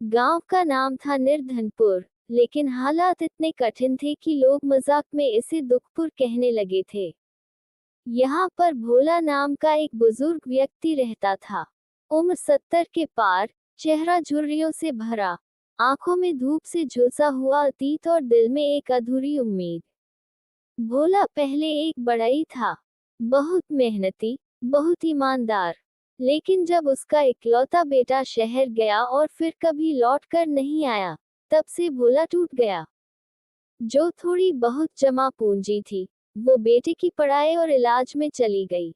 गांव का नाम था निर्धनपुर, लेकिन हालात इतने कठिन थे कि लोग मजाक में इसे दुखपुर कहने लगे थे। यहाँ पर भोला नाम का एक बुजुर्ग व्यक्ति रहता था। उम्र 70 के पार, चेहरा झुर्रियों से भरा, आंखों में धूप से झुलसा हुआ अतीत और दिल में एक अधूरी उम्मीद। भोला पहले एक बड़ई था, बहुत मेहनती, बहुत ईमानदार। लेकिन जब उसका इकलौता बेटा शहर गया और फिर कभी लौट कर नहीं आया, तब से भोला टूट गया। जो थोड़ी बहुत जमा पूंजी थी, वो बेटे की पढ़ाई और इलाज में चली गई।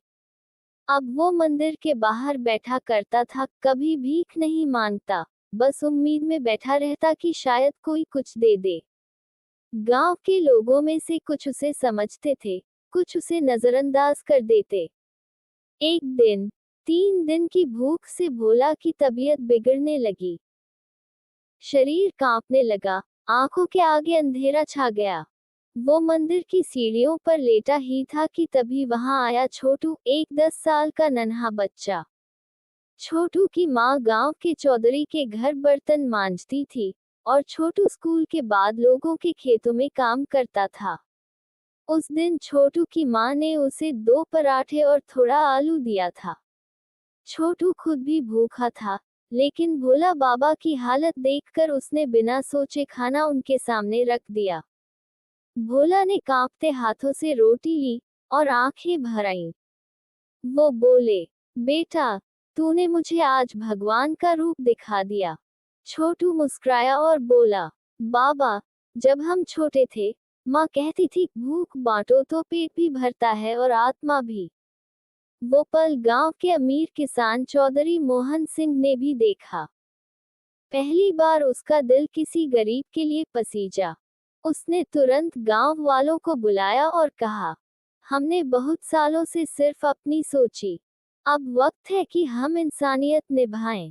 अब वो मंदिर के बाहर बैठा करता था, कभी भीख नहीं मांगता, बस उम्मीद में बैठा रहता कि शायद कोई कुछ दे दे। गांव के लोगों में से कुछ उसे समझते थे, कुछ उसे नजरअंदाज कर देते। एक दिन, 3 दिन की भूख से भोला की तबीयत बिगड़ने लगी। शरीर कांपने लगा, आंखों के आगे अंधेरा छा गया। वो मंदिर की सीढ़ियों पर लेटा ही था कि तभी वहां आया छोटू, एक 10 साल का नन्हा बच्चा। छोटू की माँ गांव के चौधरी के घर बर्तन मांजती थी, और छोटू स्कूल के बाद लोगों के खेतों में काम करता था। उस दिन छोटू की माँ ने उसे 2 पराठे और थोड़ा आलू दिया था। छोटू खुद भी भूखा था, लेकिन भोला बाबा की हालत देखकर उसने बिना सोचे खाना उनके सामने रख दिया। भोला ने कांपते हाथों से रोटी ली और आंखें भर आईं। वो बोले, बेटा, तूने मुझे आज भगवान का रूप दिखा दिया। छोटू मुस्कुराया और बोला, बाबा, जब हम छोटे थे, माँ कहती थी भूख बांटो तो पेट भी भरता है और आत्मा भी। वो पल गांव के अमीर किसान चौधरी मोहन सिंह ने भी देखा। पहली बार उसका दिल किसी गरीब के लिए पसीजा। उसने तुरंत गांव वालों को बुलाया और कहा, हमने बहुत सालों से सिर्फ अपनी सोची, अब वक्त है कि हम इंसानियत निभाएं।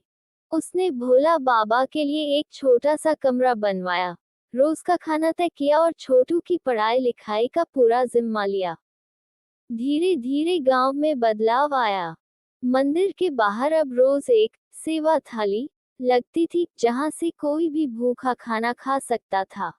उसने भोला बाबा के लिए एक छोटा सा कमरा बनवाया, रोज का खाना तय किया और छोटू की पढ़ाई लिखाई का पूरा जिम्मा लिया। धीरे धीरे गांव में बदलाव आया। मंदिर के बाहर अब रोज एक सेवा थाली लगती थी, जहां से कोई भी भूखा खाना खा सकता था।